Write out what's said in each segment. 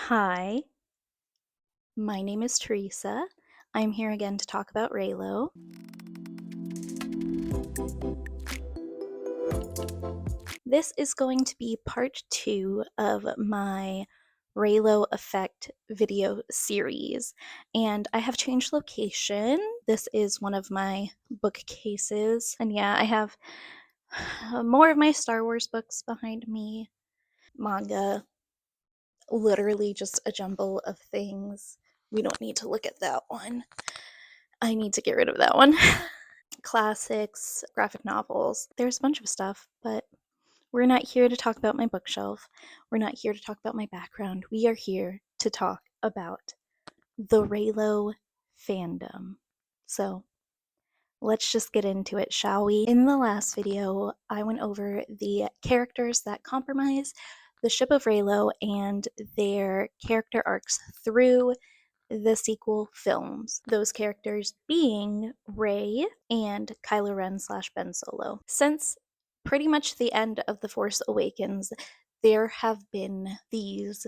Hi, my name is Teresa. I'm here again to talk about Reylo. This is going to be part 2 of my Reylo Effect video series, and I have changed location. This is one of my bookcases, and yeah, I have more of my Star Wars books behind me, manga, literally just a jumble of things. We don't need to look at that one. I need to get rid of that one. Classics, graphic novels. There's a bunch of stuff, but we're not here to talk about my bookshelf. We're not here to talk about my background. We are here to talk about the Reylo fandom. So let's just get into it, shall we? In the last video, I went over the characters that compromise the ship of Reylo and their character arcs through the sequel films, those characters being Rey and Kylo Ren / Ben Solo. Since pretty much the end of The Force Awakens, there have been these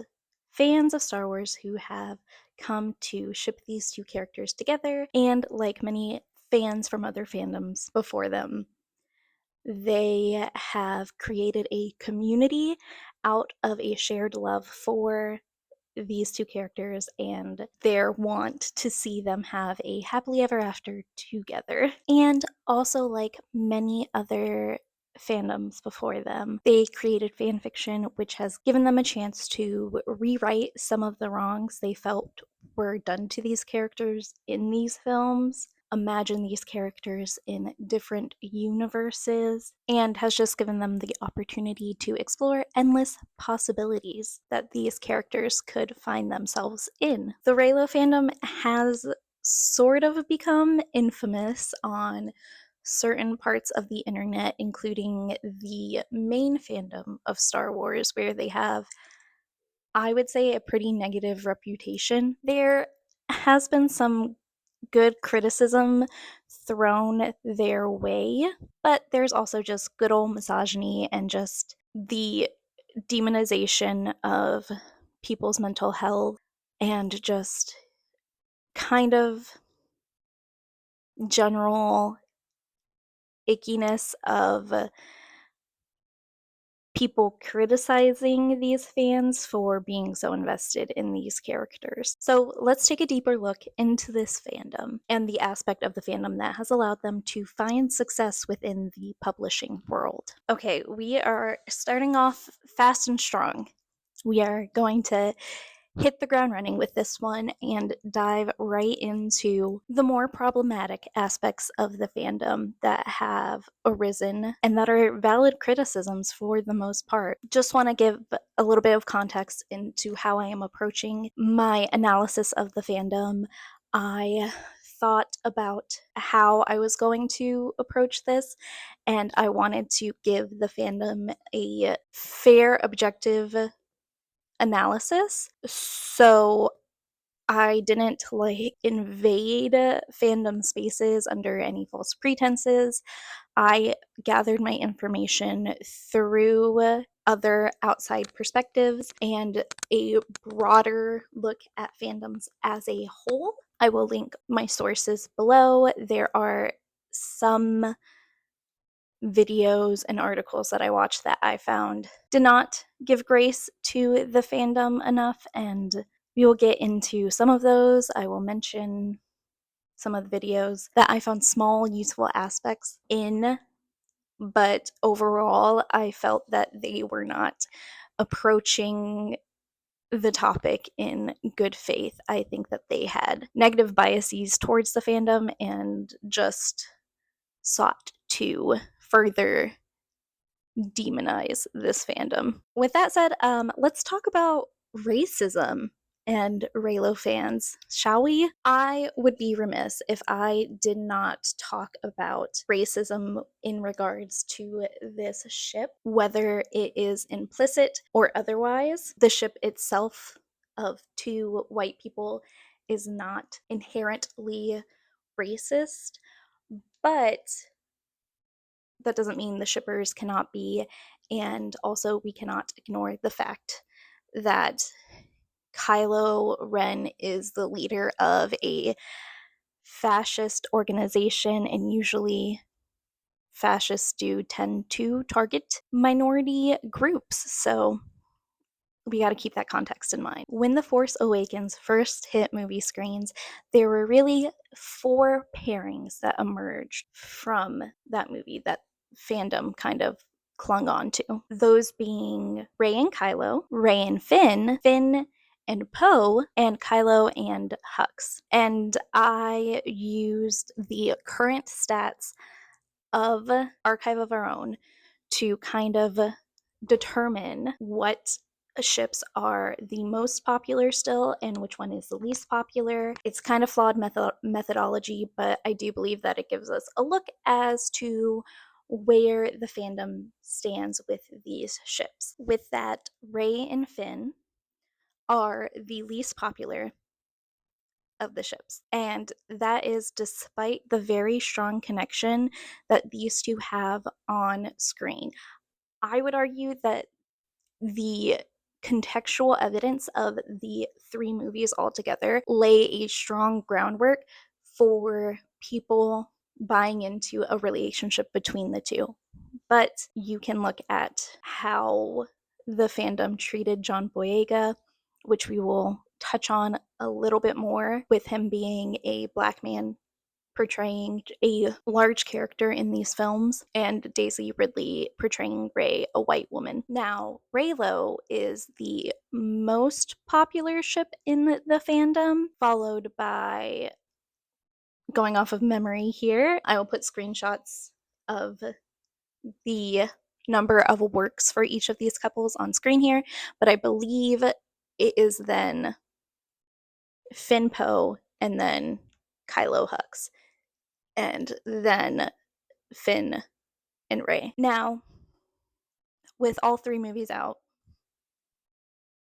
fans of Star Wars who have come to ship these two characters together, and like many fans from other fandoms before them, they have created a community out of a shared love for these two characters and their want to see them have a happily ever after together. And also, like many other fandoms before them, they created fan fiction which has given them a chance to rewrite some of the wrongs they felt were done to these characters in these films, imagine these characters in different universes, and has just given them the opportunity to explore endless possibilities that these characters could find themselves in. The Reylo fandom has sort of become infamous on certain parts of the internet, including the main fandom of Star Wars, where they have, I would say, a pretty negative reputation. There has been some good criticism thrown their way, but there's also just good old misogyny and just the demonization of people's mental health and just kind of general ickiness of people criticizing these fans for being so invested in these characters. So let's take a deeper look into this fandom and the aspect of the fandom that has allowed them to find success within the publishing world. Okay, we are starting off fast and strong. We are going to hit the ground running with this one and dive right into the more problematic aspects of the fandom that have arisen and that are valid criticisms for the most part. Just want to give a little bit of context into how I am approaching my analysis of the fandom. I thought about how I was going to approach this, and I wanted to give the fandom a fair, objective analysis. So I didn't invade fandom spaces under any false pretenses. I gathered my information through other outside perspectives and a broader look at fandoms as a whole. I will link my sources below. There are some videos and articles that I watched that I found did not give grace to the fandom enough, and we will get into some of those. I will mention some of the videos that I found small, useful aspects in, but overall, I felt that they were not approaching the topic in good faith. I think that they had negative biases towards the fandom and just sought to further demonize this fandom. With that said, let's talk about racism and Reylo fans, shall we? I would be remiss if I did not talk about racism in regards to this ship, whether it is implicit or otherwise. The ship itself of two white people is not inherently racist, but that doesn't mean the shippers cannot be, and also we cannot ignore the fact that Kylo Ren is the leader of a fascist organization, and usually fascists do tend to target minority groups, so we got to keep that context in mind. When The Force Awakens first hit movie screens, there were really 4 pairings that emerged from that movie that fandom kind of clung on to. Those being Rey and Kylo, Rey and Finn, Finn and Poe, and Kylo and Hux. And I used the current stats of Archive of Our Own to kind of determine what ships are the most popular still and which one is the least popular. It's kind of flawed methodology, but I do believe that it gives us a look as to where the fandom stands with these ships. With that, Rey and Finn are the least popular of the ships, and that is despite the very strong connection that these two have on screen. I would argue that the contextual evidence of the 3 movies altogether lay a strong groundwork for people buying into a relationship between the two. But you can look at how the fandom treated John Boyega, which we will touch on a little bit more, with him being a black man portraying a large character in these films, and Daisy Ridley portraying Rey, a white woman. Now, Reylo is the most popular ship in the fandom, followed by, going off of memory here, I will put screenshots of the number of works for each of these couples on screen here, but I believe it is then Finn Poe and then Kylo Hux, and then Finn and Rey. Now, with all 3 movies out,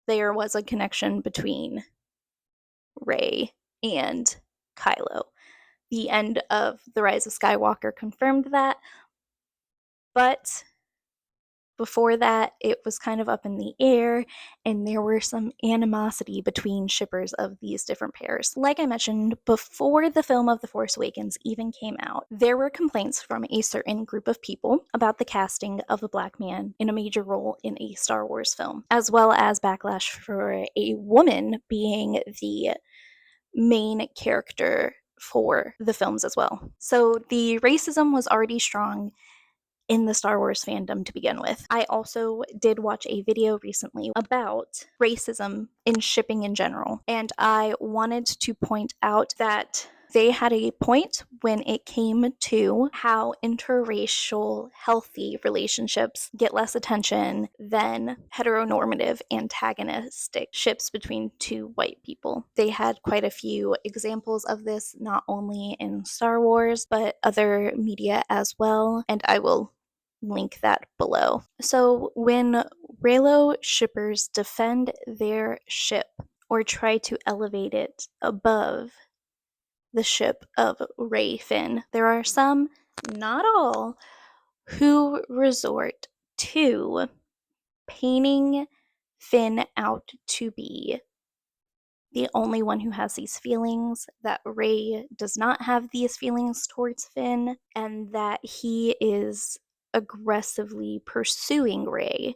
there was a connection between Rey and Kylo. The end of The Rise of Skywalker confirmed that, but before that, it was kind of up in the air, and there were some animosity between shippers of these different pairs. Like I mentioned, before the film of The Force Awakens even came out, there were complaints from a certain group of people about the casting of a black man in a major role in a Star Wars film, as well as backlash for a woman being the main character for the films as well. So the racism was already strong in the Star Wars fandom to begin with. I also did watch a video recently about racism in shipping in general, and I wanted to point out that they had a point when it came to how interracial healthy relationships get less attention than heteronormative antagonistic ships between 2 white people. They had quite a few examples of this, not only in Star Wars, but other media as well, and I will link that below. So when Reylo shippers defend their ship or try to elevate it above the ship of Rey Finn, there are some, not all, who resort to painting Finn out to be the only one who has these feelings, that Rey does not have these feelings towards Finn, and that he is aggressively pursuing Rey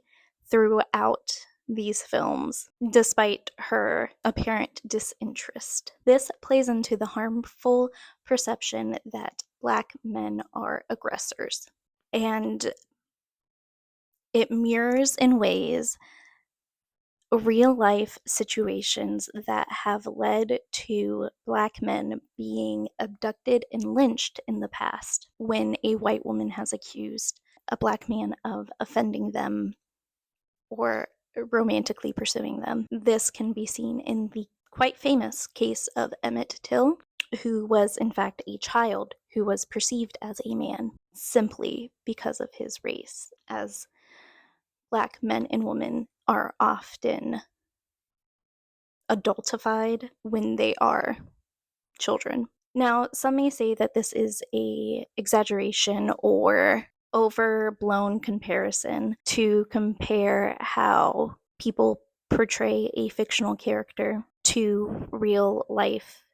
throughout these films, despite her apparent disinterest. This plays into the harmful perception that black men are aggressors, and it mirrors in ways real life situations that have led to black men being abducted and lynched in the past when a white woman has accused a black man of offending them or romantically pursuing them. This can be seen in the quite famous case of Emmett Till, who was in fact a child who was perceived as a man simply because of his race, as black men and women are often adultified when they are children. Now, some may say that this is a exaggeration or overblown comparison to compare how people portray a fictional character to real life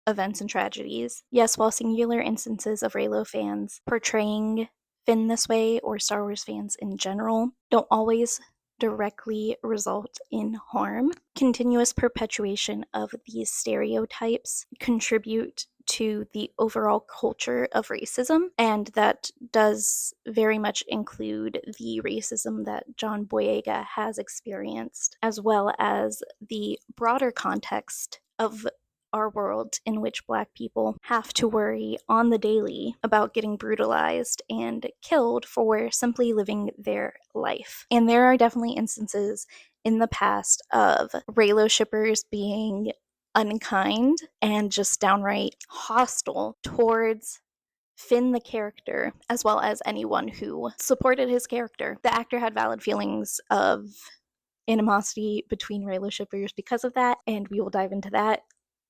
events and tragedies. Yes, while singular instances of Reylo fans portraying Finn this way, or Star Wars fans in general, don't always directly result in harm. Continuous perpetuation of these stereotypes contribute to the overall culture of racism, and that does very much include the racism that John Boyega has experienced, as well as the broader context of our world in which Black people have to worry on the daily about getting brutalized and killed for simply living their life. And there are definitely instances in the past of Reylo shippers being unkind and just downright hostile towards Finn the character, as well as anyone who supported his character. The actor had valid feelings of animosity between Reylo shippers because of that, and we will dive into that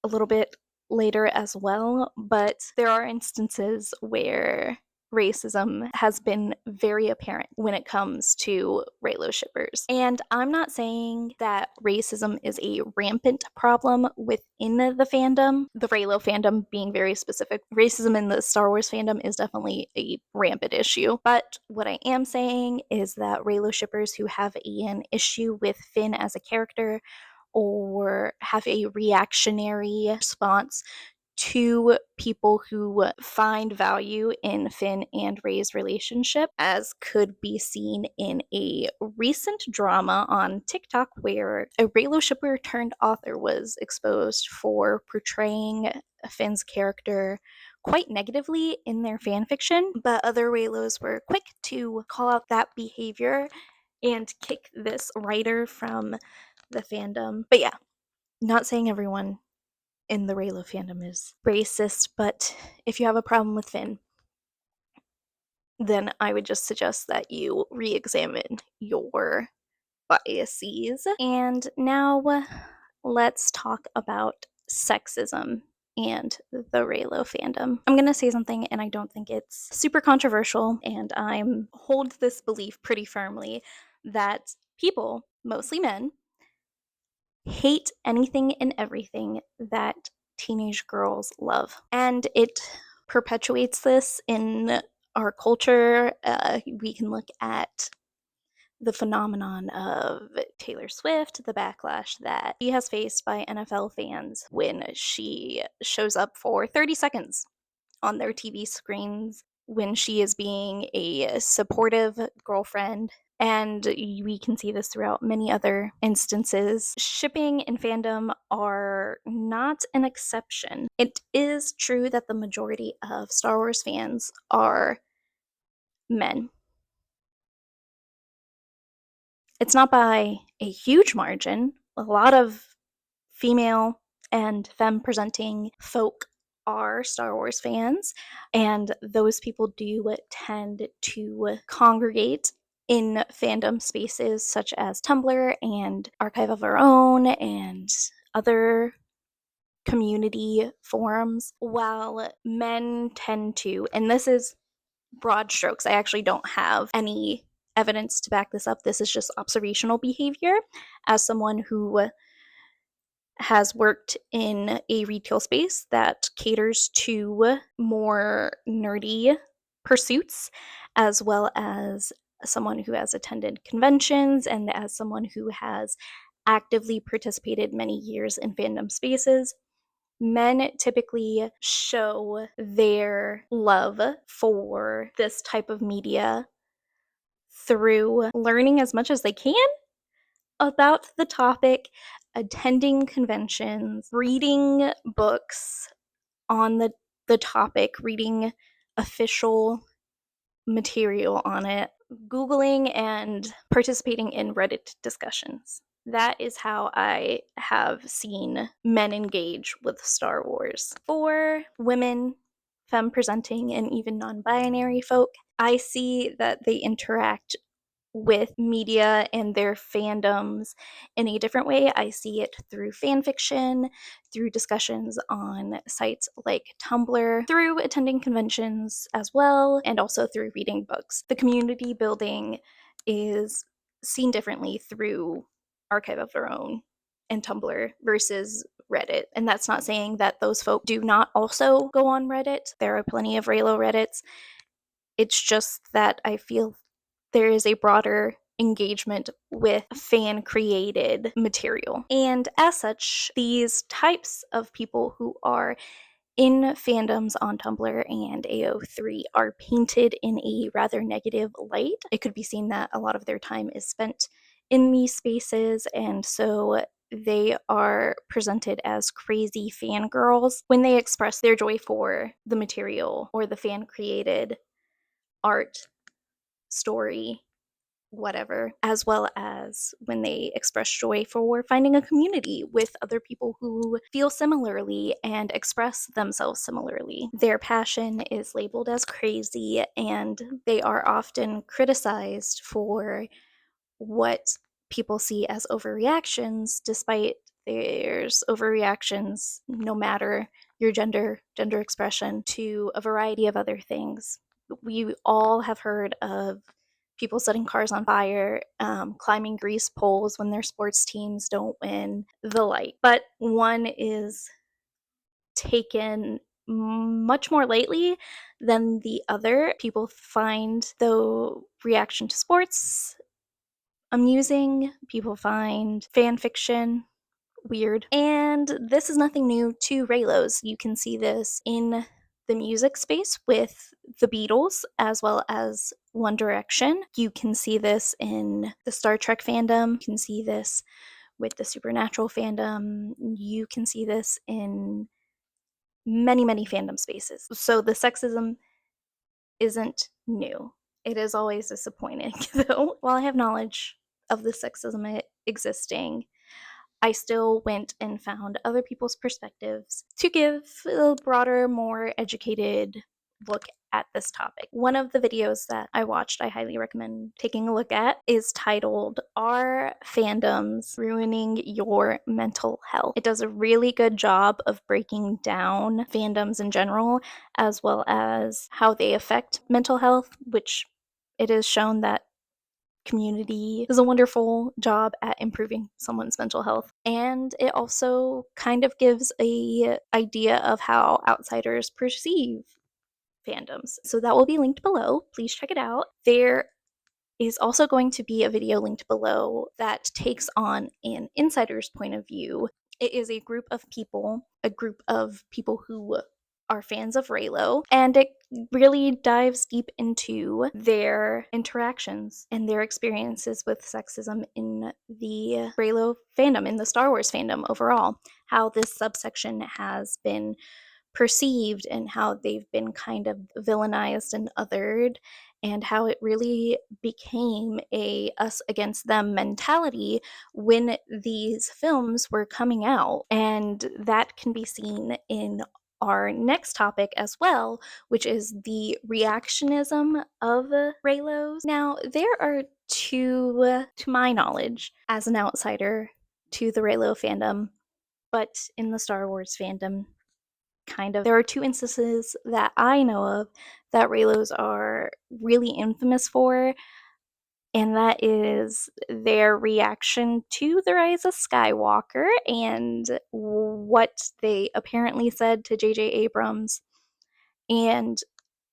a little bit later as well. But there are instances where racism has been very apparent when it comes to Reylo shippers. And I'm not saying that racism is a rampant problem within the fandom, the Reylo fandom being very specific. Racism in the Star Wars fandom is definitely a rampant issue. But what I am saying is that Reylo shippers who have an issue with Finn as a character or have a reactionary response to people who find value in Finn and Rey's relationship, as could be seen in a recent drama on TikTok where a Reylo shipper turned author was exposed for portraying Finn's character quite negatively in their fanfiction, but other Reylos were quick to call out that behavior and kick this writer from the fandom. But yeah, not saying everyone in the Reylo fandom is racist, but if you have a problem with Finn, then I would just suggest that you re-examine your biases. And now let's talk about sexism and the Reylo fandom. I'm gonna say something, and I don't think it's super controversial, and I'm hold this belief pretty firmly that people, mostly men, hate anything and everything that teenage girls love. And it perpetuates this in our culture. We can look at the phenomenon of Taylor Swift, the backlash that she has faced by NFL fans when she shows up for 30 seconds on their TV screens, when she is being a supportive girlfriend. And we can see this throughout many other instances. Shipping and fandom are not an exception. It is true that the majority of Star Wars fans are men. It's not by a huge margin. A lot of female and femme presenting folk are Star Wars fans, and those people do tend to congregate in fandom spaces such as Tumblr and Archive of Our Own and other community forums, while men tend to, and this is broad strokes, I actually don't have any evidence to back this up, this is just observational behavior as someone who has worked in a retail space that caters to more nerdy pursuits, as well as someone who has attended conventions and as someone who has actively participated many years in fandom spaces. Men typically show their love for this type of media through learning as much as they can about the topic, attending conventions, reading books on the topic, reading official material on it, Googling and participating in Reddit discussions. That is how I have seen men engage with Star Wars. For women, femme presenting, and even non binary folk, I see that they interact with media and their fandoms in a different way. I see it through fan fiction, through discussions on sites like Tumblr, through attending conventions as well, and also through reading books. The community building is seen differently through archive of their own and Tumblr versus Reddit. And that's not saying that those folk do not also go on Reddit. There are plenty of Reylo Reddits. It's just that I feel there is a broader engagement with fan created material. And as such, these types of people who are in fandoms on Tumblr and AO3 are painted in a rather negative light. It could be seen that a lot of their time is spent in these spaces, and so they are presented as crazy fangirls when they express their joy for the material or the fan created art, story, whatever, as well as when they express joy for finding a community with other people who feel similarly and express themselves similarly. Their passion is labeled as crazy, and they are often criticized for what people see as overreactions, despite there's overreactions no matter your gender expression, to a variety of other things. We all have heard of people setting cars on fire, climbing grease poles when their sports teams don't win, the like. But one is taken much more lately than the other. People find the reaction to sports amusing, people find fan fiction weird. And this is nothing new to Reylos. You can see this in the music space with the Beatles as well as One Direction. You can see this in the Star Trek fandom. You can see this with the Supernatural fandom. You can see this in many, many fandom spaces. So the sexism isn't new. It is always disappointing, though. While I have knowledge of the sexism existing, I still went and found other people's perspectives to give a broader, more educated look at this topic. One of the videos that I watched, I highly recommend taking a look at, is titled "Are Fandoms Ruining Your Mental Health?" It does a really good job of breaking down fandoms in general, as well as how they affect mental health, which it is shown that community does a wonderful job at improving someone's mental health. And it also kind of gives a idea of how outsiders perceive fandoms. So that will be linked below. Please check it out. There is also going to be a video linked below that takes on an insider's point of view. It is a group of people who are fans of Reylo, and it really dives deep into their interactions and their experiences with sexism in the Reylo fandom, in the Star Wars fandom overall, how this subsection has been perceived and how they've been kind of villainized and othered, and how it really became a us against them mentality when these films were coming out. And that can be seen in our next topic as well, which is the reactionism of Reylos. Now, there are two, to my knowledge, as an outsider to the Reylo fandom, but in the Star Wars fandom, there are two instances that I know of that Reylos are really infamous for, and that is their reaction to The Rise of Skywalker and what they apparently said to J.J. Abrams, and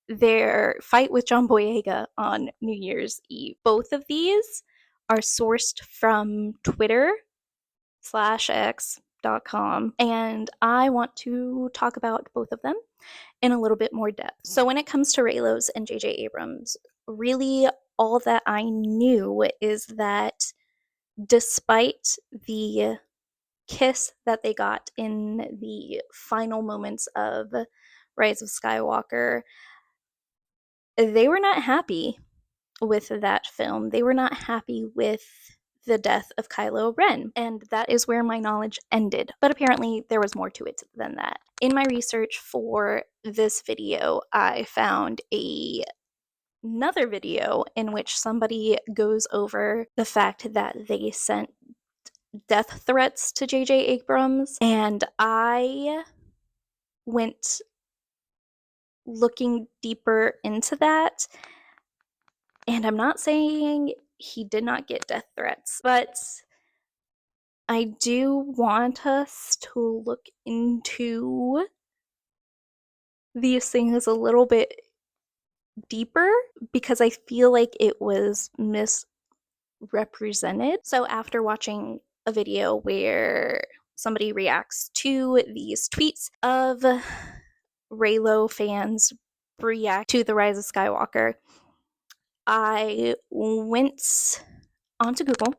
their fight with John Boyega on New Year's Eve. Both of these are sourced from Twitter/X.com, and I want to talk about both of them in a little bit more depth. So when it comes to Reylos and J.J. Abrams, really all that I knew is that despite the kiss that they got in the final moments of Rise of Skywalker, they were not happy with that film. They were not happy with the death of Kylo Ren, and that is where my knowledge ended. But apparently there was more to it than that. In my research for this video, I found another video in which somebody goes over the fact that they sent death threats to J.J. Abrams, and I went looking deeper into that, and I'm not saying he did not get death threats, but I do want us to look into these things a little bit deeper because I feel like it was misrepresented. So after watching a video where somebody reacts to these tweets of Reylo fans react to the Rise of Skywalker, I went onto Google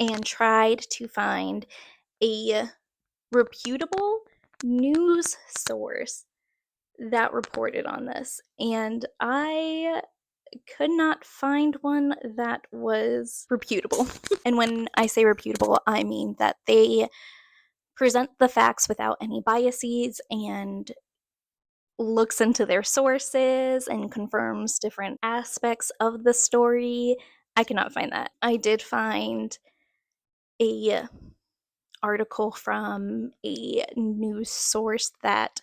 and tried to find a reputable news source that reported on this, and I could not find one that was reputable. And when I say reputable, I mean that they present the facts without any biases and looks into their sources and confirms different aspects of the story. I cannot find that. I did find a article from a news source that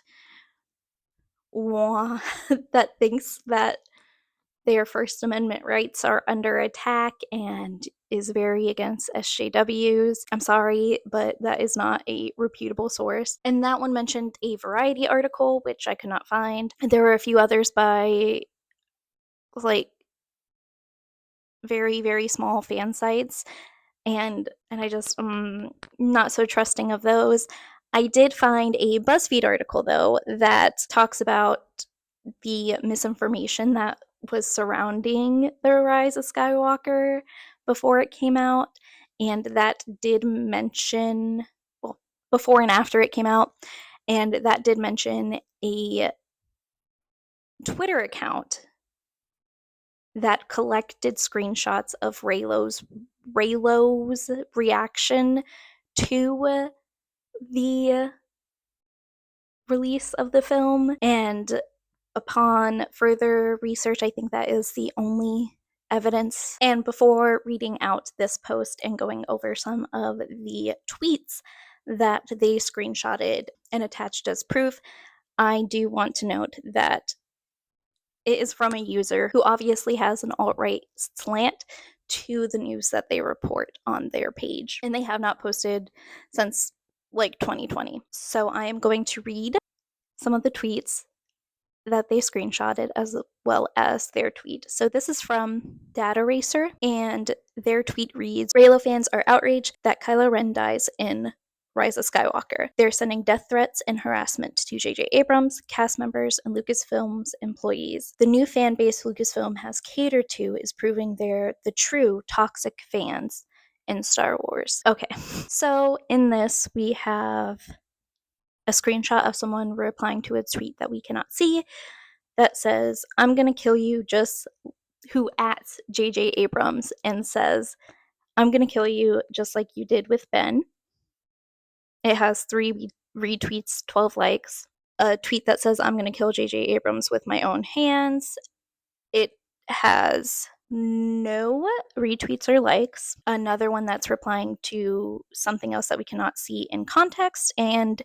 that thinks that their First Amendment rights are under attack and is very against SJWs. I'm sorry, but that is not a reputable source. And that one mentioned a Variety article, which I could not find. And there were a few others by like very, very small fan sites. And I just not so trusting of those. I did find a BuzzFeed article though that talks about the misinformation that was surrounding the Rise of Skywalker before it came out, and that did mention, well, before and after it came out, and that did mention a Twitter account that collected screenshots of Reylo's reaction to the release of the film. And upon further research, I think that is the only evidence. And before reading out this post and going over some of the tweets that they screenshotted and attached as proof, I do want to note that it is from a user who obviously has an alt-right slant to the news that they report on their page. And they have not posted since like 2020. So I am going to read some of the tweets that they screenshotted as well as their tweet. So this is from Data Racer, and their tweet reads, Reylo fans are outraged that Kylo Ren dies in Rise of Skywalker. They're sending death threats and harassment to J.J. Abrams, cast members, and Lucasfilm's employees. The new fan base Lucasfilm has catered to is proving they're the true toxic fans in Star Wars. Okay, so in this we have a screenshot of someone replying to a tweet that we cannot see that says, I'm gonna kill you, just who ats J.J. Abrams and says, I'm gonna kill you just like you did with Ben. It has 3 retweets, 12 likes. A tweet that says, I'm gonna kill J.J. Abrams with my own hands. It has no retweets or likes. Another one that's replying to something else that we cannot see in context, and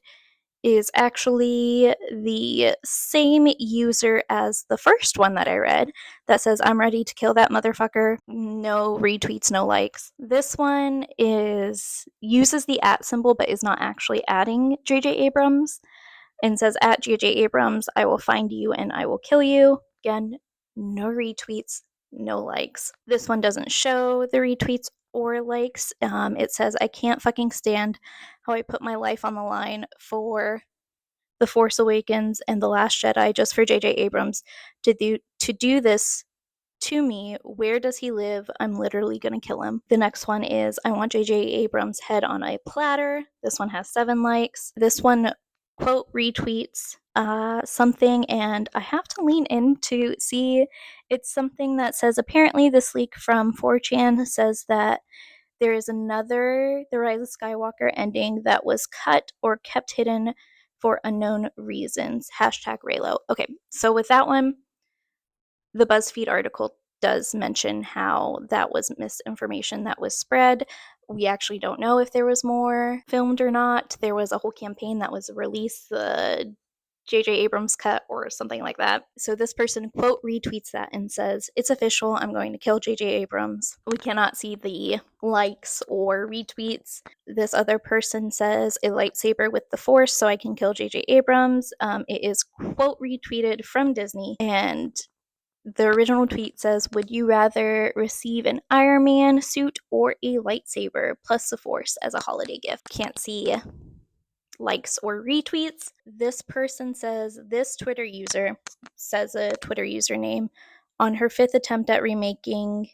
is actually the same user as the first one that I read that says, I'm ready to kill that motherfucker. No retweets, no likes. This one uses the @ symbol but is not actually adding JJ Abrams and says, at JJ Abrams, I will find you and I will kill you. Again, no retweets, no likes. This one doesn't show the retweets or likes. It says, I can't fucking stand how I put my life on the line for The Force Awakens and The Last Jedi just for J.J. Abrams to do this to me. Where does he live? I'm literally gonna kill him. The next one is, I want J.J. Abrams' head on a platter. This one has 7 likes. This one, quote, retweets something, and I have to lean in to see. It's something that says, apparently this leak from 4chan says that there is another The Rise of Skywalker ending that was cut or kept hidden for unknown reasons. Hashtag Reylo. Okay, so with that one, the BuzzFeed article does mention how that was misinformation that was spread. We actually don't know if there was more filmed or not. There was a whole campaign that was released J.J. Abrams cut or something like that. So this person quote retweets that and says, "It's official, I'm going to kill J.J. Abrams." We cannot see the likes or retweets. This other person says, "A lightsaber with the Force so I can kill J.J. Abrams." It is quote retweeted from Disney, and the original tweet says, "Would you rather receive an Iron Man suit or a lightsaber plus the Force as a holiday gift?" Can't see likes or retweets. This person says, this Twitter user says a Twitter username, "On her 5th attempt at remaking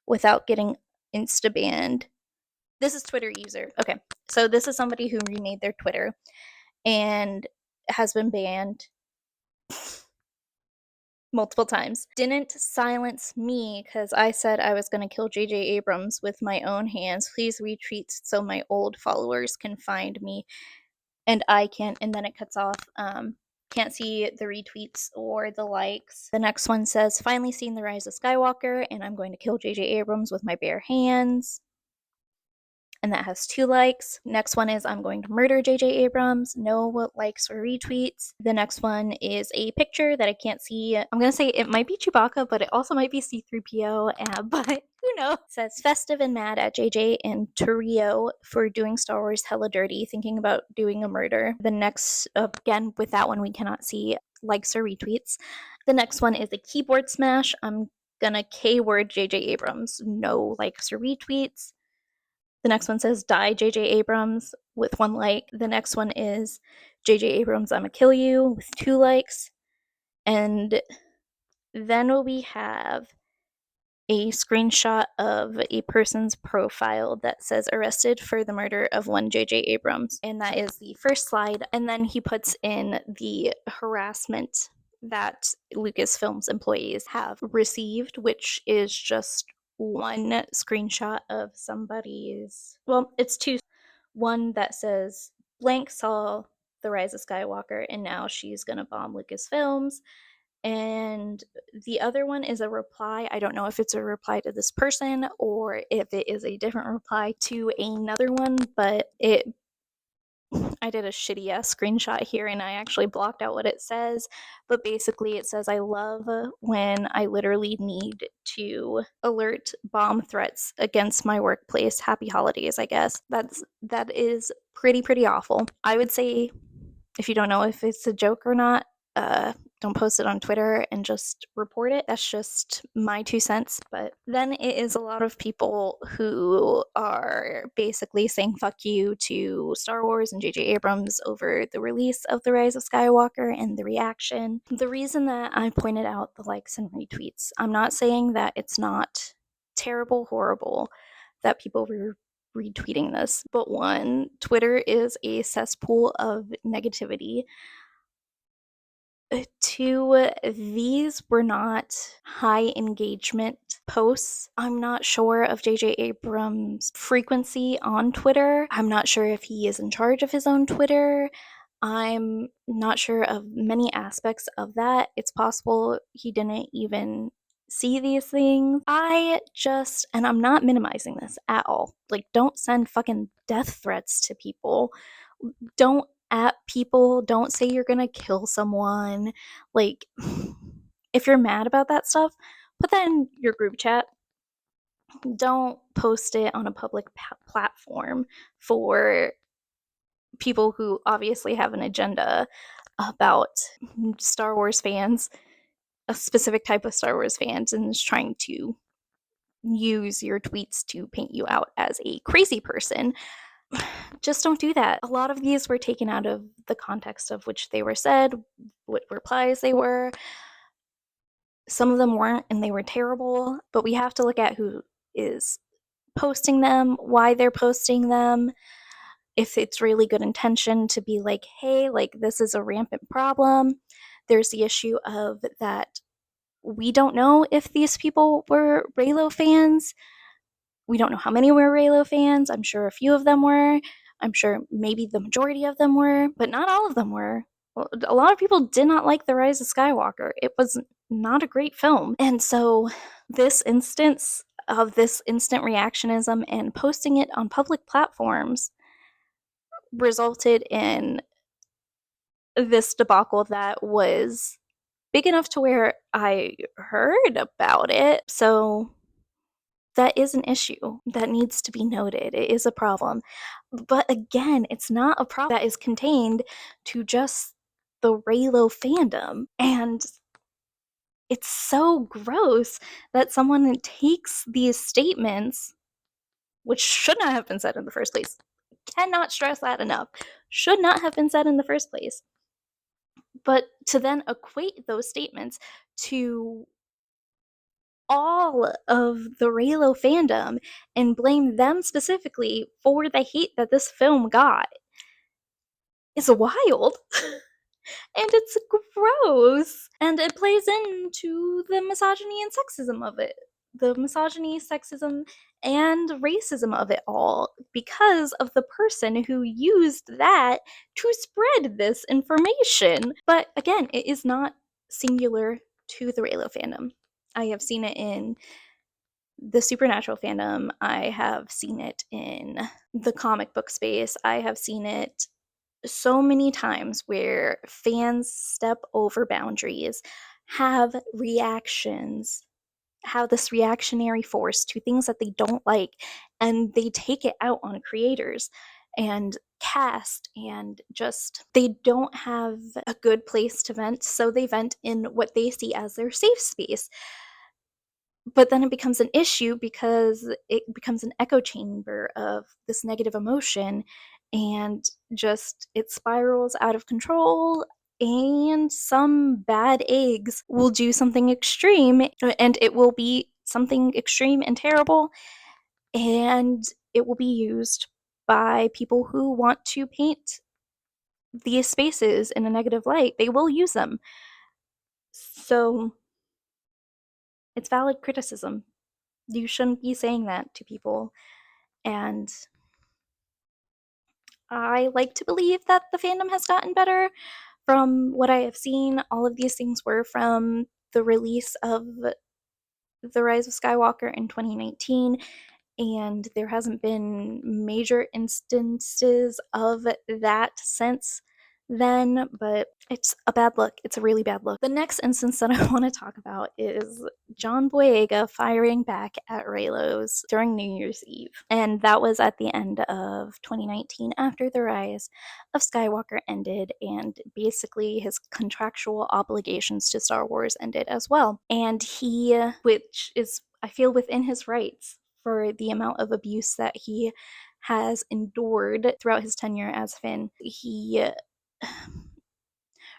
without getting insta-banned." This is Twitter user. Okay, so this is somebody who remade their Twitter and has been banned multiple times. "Didn't silence me because I said I was going to kill J.J. Abrams with my own hands. Please retweet so my old followers can find me and I can," and then it cuts off. Can't see the retweets or the likes. The next one says, "Finally seen the rise of Skywalker and I'm going to kill J.J. Abrams with my bare hands." And that has 2 likes. Next one is, "I'm going to murder J.J. Abrams." No likes or retweets. The next one is a picture that I can't see. I'm going to say it might be Chewbacca, but it also might be C-3PO, but who knows? It says, "Festive and mad at JJ and Torrio for doing Star Wars hella dirty, thinking about doing a murder." The next, again, with that one, we cannot see likes or retweets. The next one is a keyboard smash. "I'm gonna K-word JJ Abrams." No likes or retweets. The next one says, "Die J.J. Abrams," with 1 like. The next one is, "J.J. Abrams, I'ma kill you," with 2 likes. And then we have a screenshot of a person's profile that says, "Arrested for the murder of one J.J. Abrams." And that is the first slide. And then he puts in the harassment that Lucasfilm's employees have received, which is just one screenshot of somebody's, well, it's 2. One that says, "Blank saw the rise of Skywalker and now she's gonna bomb Lucasfilms." And the other one is a reply. I don't know if it's a reply to this person or if it is a different reply to another one, but I did a shitty ass screenshot here and I actually blocked out what it says. But basically, it says, "I love when I literally need to alert bomb threats against my workplace. Happy holidays," I guess. That is pretty awful. I would say, if you don't know if it's a joke or not, don't post it on Twitter and just report it. That's just my 2 cents. But then it is a lot of people who are basically saying fuck you to Star Wars and J.J. Abrams over the release of The Rise of Skywalker and the reaction. The reason that I pointed out the likes and retweets, I'm not saying that it's not terrible, horrible that people were retweeting this, but 1, Twitter is a cesspool of negativity. 2, these were not high engagement posts. I'm not sure of J.J. Abrams' frequency on Twitter. I'm not sure if he is in charge of his own Twitter. I'm not sure of many aspects of that. It's possible he didn't even see these things. And I'm not minimizing this at all. Like, don't send fucking death threats to people. Don't at people, don't say you're gonna kill someone. Like, if you're mad about that stuff, put that in your group chat. Don't post it on a public platform for people who obviously have an agenda about Star Wars fans, a specific type of Star Wars fans, and is trying to use your tweets to paint you out as a crazy person. Just don't do that. A lot of these were taken out of the context of which they were said, what replies they were. Some of them weren't, and they were terrible, but we have to look at who is posting them, why they're posting them, if it's really good intention to be like, hey, like, this is a rampant problem. There's the issue of that we don't know if these people were Reylo fans. We don't know how many were Reylo fans. I'm sure a few of them were. I'm sure maybe the majority of them were, but not all of them were. A lot of people did not like The Rise of Skywalker. It was not a great film. And so this instance of this instant reactionism and posting it on public platforms resulted in this debacle that was big enough to where I heard about it. So that is an issue that needs to be noted. It is a problem. But again, it's not a problem that is contained to just the Reylo fandom. And it's so gross that someone takes these statements, which should not have been said in the first place. Cannot stress that enough. Should not have been said in the first place. But to then equate those statements to all of the Reylo fandom and blame them specifically for the hate that this film got is wild. And it's gross. And it plays into the misogyny and sexism of it. The misogyny, sexism, and racism of it all because of the person who used that to spread this information. But again, it is not singular to the Reylo fandom. I have seen it in the supernatural fandom. I have seen it in the comic book space. I have seen it so many times where fans step over boundaries, have reactions, have this reactionary force to things that they don't like, and they take it out on creators and cast, and just they don't have a good place to vent, so they vent in what they see as their safe space. But then it becomes an issue because it becomes an echo chamber of this negative emotion, and just it spirals out of control, and some bad eggs will do something extreme, and it will be something extreme and terrible, and it will be used by people who want to paint these spaces in a negative light. They will use them. So it's valid criticism. You shouldn't be saying that to people. And I like to believe that the fandom has gotten better. From what I have seen, all of these things were from the release of The Rise of Skywalker in 2019, and there hasn't been major instances of that since then, but it's a bad look. It's a really bad look. The next instance that I want to talk about is John Boyega firing back at Reylos during New Year's Eve. And that was at the end of 2019 after The Rise of Skywalker ended, and basically his contractual obligations to Star Wars ended as well. And he, which is, I feel, within his rights for the amount of abuse that he has endured throughout his tenure as Finn, he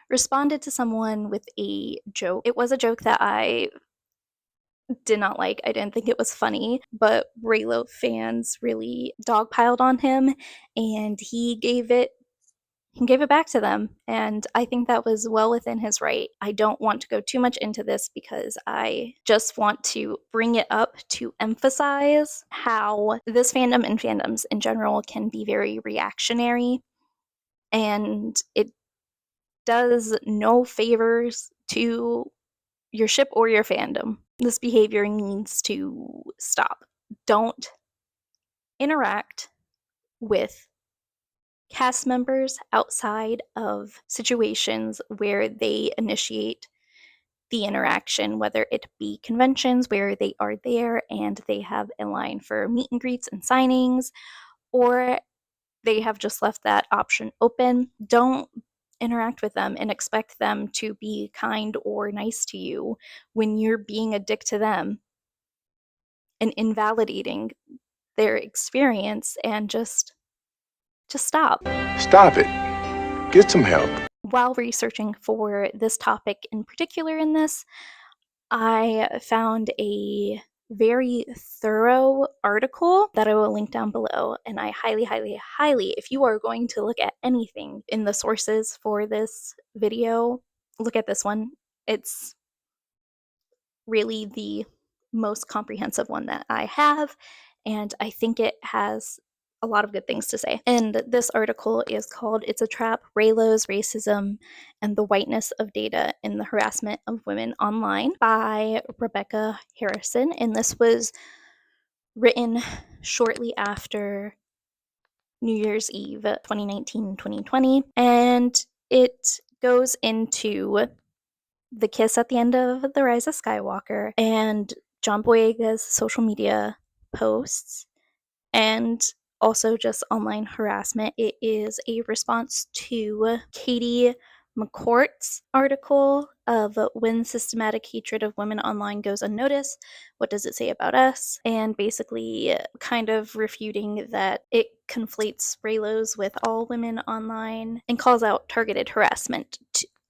responded to someone with a joke. It was a joke that I did not like. I didn't think it was funny, but Reylo fans really dogpiled on him, and he gave it back to them, and I think that was well within his right. I don't want to go too much into this because I just want to bring it up to emphasize how this fandom and fandoms in general can be very reactionary, and it does no favors to your ship or your fandom. This behavior needs to stop. Don't interact with cast members outside of situations where they initiate the interaction, whether it be conventions where they are there and they have a line for meet and greets and signings, or they have just left that option open. Don't interact with them and expect them to be kind or nice to you when you're being a dick to them and invalidating their experience, and just stop. Stop it. Get some help. While researching for this topic in particular in this, I found a very thorough article that I will link down below, and I highly, highly, highly, if you are going to look at anything in the sources for this video, look at this one. It's really the most comprehensive one that I have, and I think it has a lot of good things to say. And this article is called "It's a Trap: Reylos, Racism, and the Whiteness of Data in the Harassment of Women Online" by Rebecca Harrison, and this was written shortly after New Year's Eve 2019-2020, and it goes into the kiss at the end of The Rise of Skywalker and John Boyega's social media posts and also just online harassment. It is a response to Katie McCourt's article of When Systematic Hatred of Women Online Goes Unnoticed, What Does It Say About Us? And basically kind of refuting that it conflates Reylos with all women online and calls out targeted harassment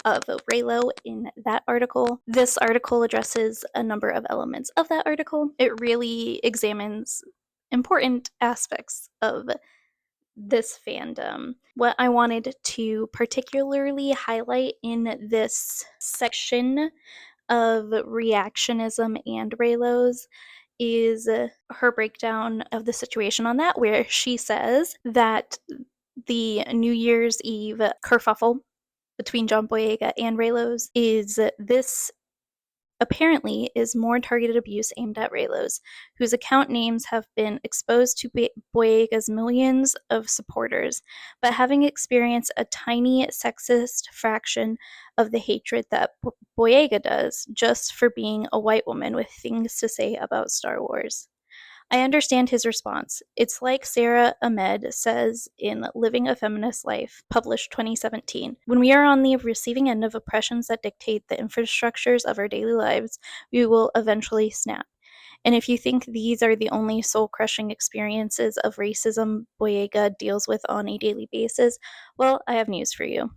of Reylo in that article. This article addresses a number of elements of that article. It really examines important aspects of this fandom. What I wanted to particularly highlight in this section of reactionism and Reylos is her breakdown of the situation on that, where she says that the New Year's Eve kerfuffle between John Boyega and Reylos is this apparently is more targeted abuse aimed at Reylos, whose account names have been exposed to Boyega's millions of supporters, but having experienced a tiny sexist fraction of the hatred that Boyega does just for being a white woman with things to say about Star Wars. I understand his response. It's like Sarah Ahmed says in Living a Feminist Life, published 2017. When we are on the receiving end of oppressions that dictate the infrastructures of our daily lives, we will eventually snap. And if you think these are the only soul crushing experiences of racism Boyega deals with on a daily basis, well, I have news for you.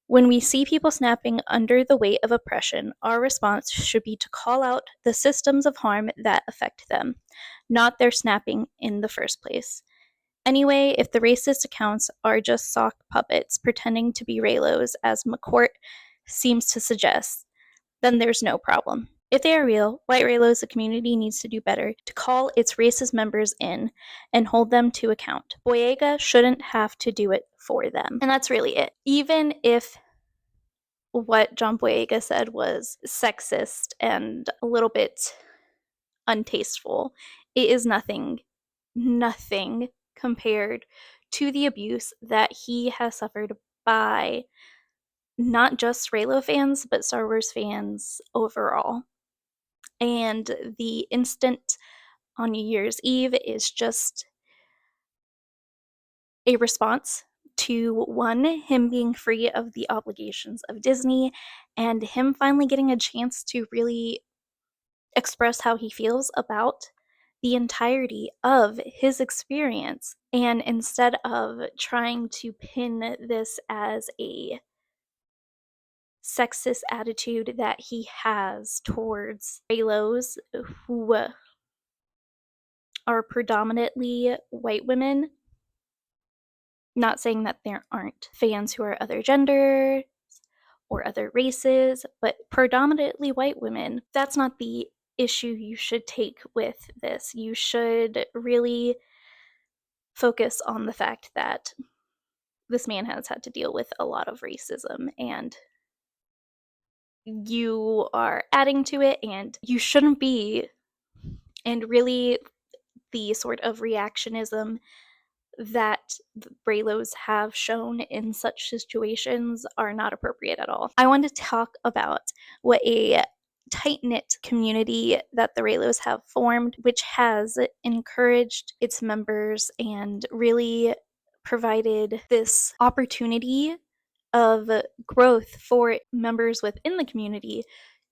When we see people snapping under the weight of oppression, our response should be to call out the systems of harm that affect them, not their snapping in the first place. Anyway, if the racist accounts are just sock puppets pretending to be Reylos, as McCourt seems to suggest, then there's no problem. If they are real, white Reylos, the community needs to do better to call its racist members in and hold them to account. Boyega shouldn't have to do it for them. And that's really it. Even if what John Boyega said was sexist and a little bit untasteful, it is nothing compared to the abuse that he has suffered by not just Reylo fans, but Star Wars fans overall. And the instant on New Year's Eve is just a response to one, him being free of the obligations of Disney, and him finally getting a chance to really express how he feels about the entirety of his experience. And instead of trying to pin this as a sexist attitude that he has towards Reylos, who are predominantly white women, not saying that there aren't fans who are other genders or other races, but predominantly white women. That's not the issue you should take with this. You should really focus on the fact that this man has had to deal with a lot of racism and you are adding to it and you shouldn't be. And really, the sort of reactionism that Reylos have shown in such situations are not appropriate at all. I want to talk about what a tight-knit community that the Reylos have formed, which has encouraged its members and really provided this opportunity of growth for members within the community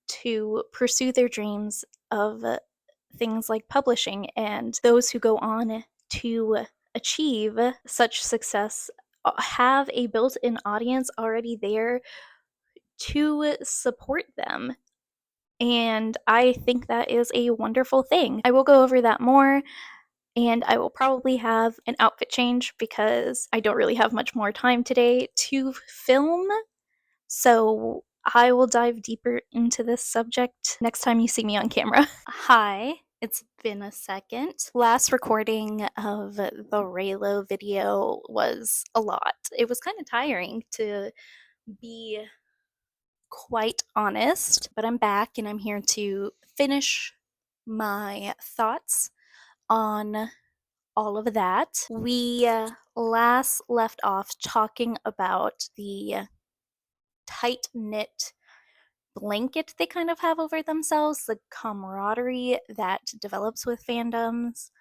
to pursue their dreams of things like publishing, and those who go on to achieve such success have a built-in audience already there to support them. And I think that is a wonderful thing. I will go over that more, and I will probably have an outfit change because I don't really have much more time today to film. So I will dive deeper into this subject next time you see me on camera. Hi, it's been a second. Last recording of the Reylo video was a lot. It was kind of tiring, to be quite honest, but I'm back and I'm here to finish my thoughts on all of that. We last left off talking about the tight-knit blanket they kind of have over themselves, the camaraderie that develops with fandoms,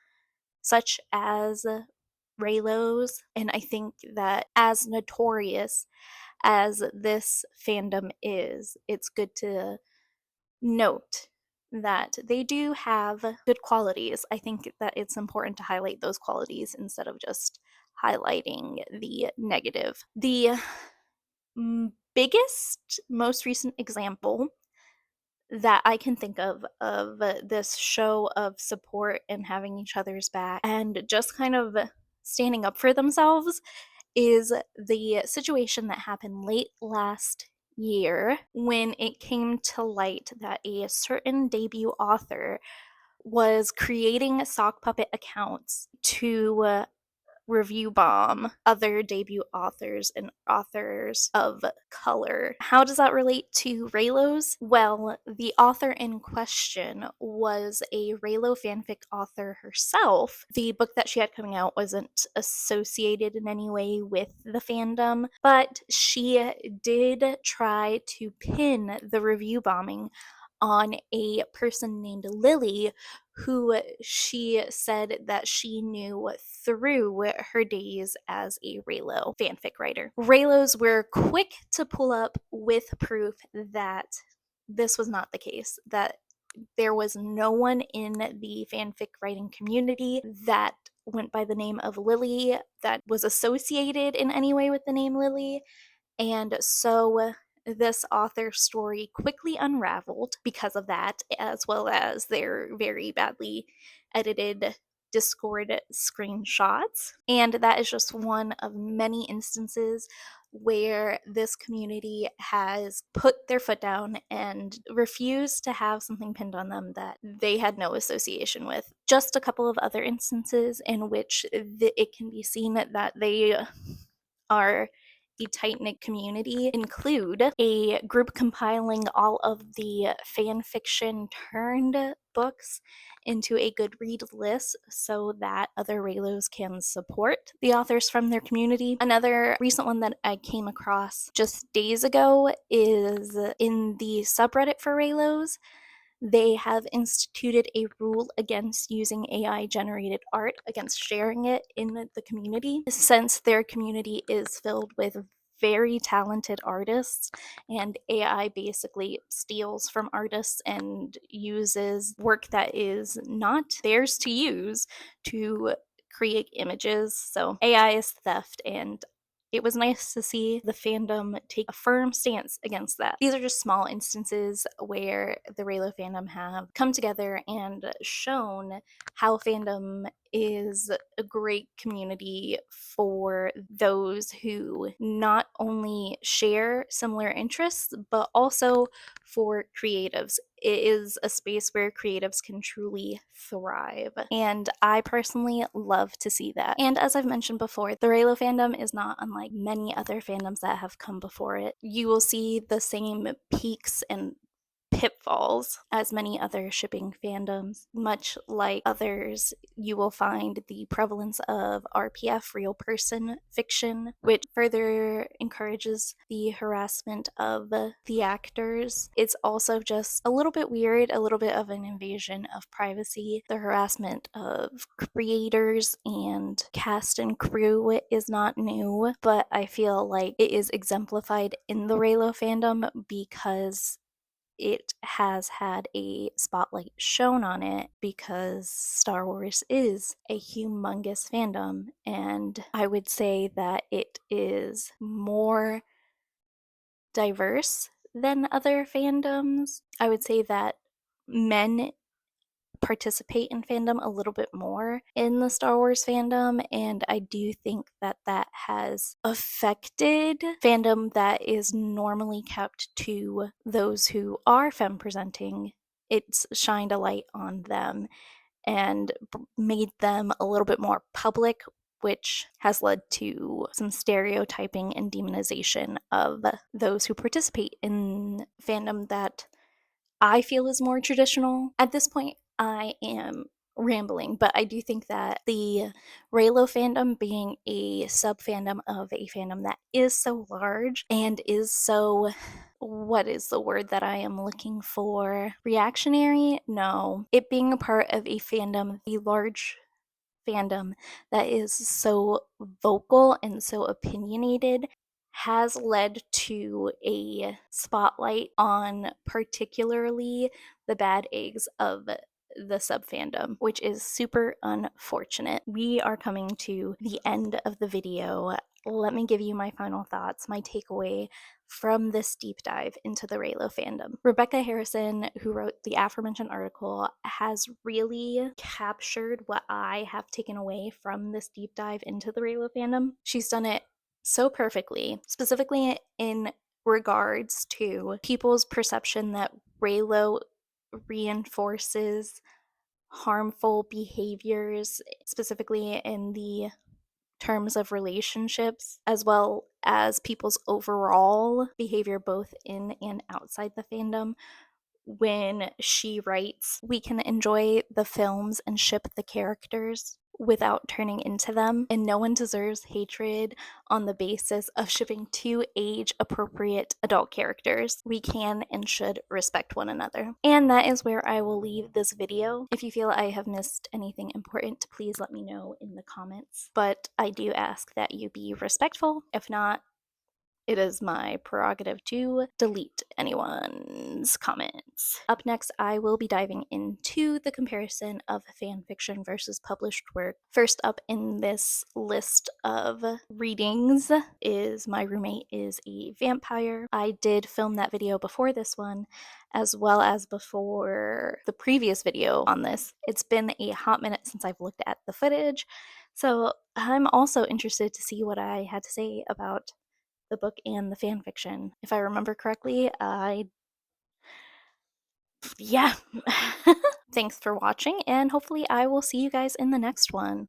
such as Reylos. And I think that as notorious as this fandom is, it's good to note that they do have good qualities. I think that it's important to highlight those qualities instead of just highlighting the negative. The biggest, most recent example that I can think of this show of support and having each other's back and just kind of standing up for themselves is the situation that happened late last year when it came to light that a certain debut author was creating sock puppet accounts to review bomb other debut authors and authors of color. How does that relate to Reylos? Well, the author in question was a Reylo fanfic author herself. The book that she had coming out wasn't associated in any way with the fandom, but she did try to pin the review bombing on a person named Lily, who she said that she knew through her days as a Reylo fanfic writer. Reylos were quick to pull up with proof that this was not the case, that there was no one in the fanfic writing community that went by the name of Lily that was associated in any way with the name Lily. And so this author's story quickly unraveled because of that, as well as their very badly edited Discord screenshots. And that is just one of many instances where this community has put their foot down and refused to have something pinned on them that they had no association with. Just a couple of other instances in which it can be seen that they are a tight-knit community include a group compiling all of the fan fiction turned books into a good read list so that other Reylos can support the authors from their community. Another recent one that I came across just days ago is in the subreddit for Reylos. They have instituted a rule against using AI generated art, against sharing it in the community, since their community is filled with very talented artists, and AI basically steals from artists and uses work that is not theirs to use to create images. So AI is theft, and it was nice to see the fandom take a firm stance against that. These are just small instances where the Reylo fandom have come together and shown how fandom is a great community for those who not only share similar interests, but also for creatives. It is a space where creatives can truly thrive. And I personally love to see that. And as I've mentioned before, the Reylo fandom is not unlike many other fandoms that have come before it. You will see the same peaks and pitfalls as many other shipping fandoms. Much like others, you will find the prevalence of RPF, real person fiction, which further encourages the harassment of the actors. It's also just a little bit weird, a little bit of an invasion of privacy. The harassment of creators and cast and crew is not new, but I feel like it is exemplified in the Reylo fandom because it has had a spotlight shown on it, because Star Wars is a humongous fandom, and I would say that it is more diverse than other fandoms. I would say that men participate in fandom a little bit more in the Star Wars fandom, and I do think that that has affected fandom that is normally kept to those who are femme presenting. It's shined a light on them and made them a little bit more public, which has led to some stereotyping and demonization of those who participate in fandom that I feel is more traditional. At this point, I am rambling, but I do think that the Reylo fandom, being a sub fandom of a fandom that is so large and is so, what is the word that I am looking for? Reactionary? No. It being a part of a fandom, the large fandom that is so vocal and so opinionated, has led to a spotlight on particularly the bad eggs of the sub fandom, which is super unfortunate. We are coming to the end of the video. Let me give you my final thoughts, my takeaway from this deep dive into the Reylo fandom. Rebecca Harrison, who wrote the aforementioned article, has really captured what I have taken away from this deep dive into the Reylo fandom. She's done it so perfectly, specifically in regards to people's perception that Reylo reinforces harmful behaviors, specifically in the terms of relationships, as well as people's overall behavior both in and outside the fandom. When she writes, we can enjoy the films and ship the characters without turning into them, and no one deserves hatred on the basis of shipping two age appropriate adult characters. We can and should respect one another. And that is where I will leave this video. If you feel I have missed anything important, please let me know in the comments. But I do ask that you be respectful. If not, it is my prerogative to delete anyone's comments. Up next, I will be diving into the comparison of fan fiction versus published work. First up in this list of readings is My Roommate is a Vampire. I did film that video before this one, as well as before the previous video on this. It's been a hot minute since I've looked at the footage, so I'm also interested to see what I had to say about the book and the fan fiction. If I remember correctly, yeah. Thanks for watching, and hopefully I will see you guys in the next one.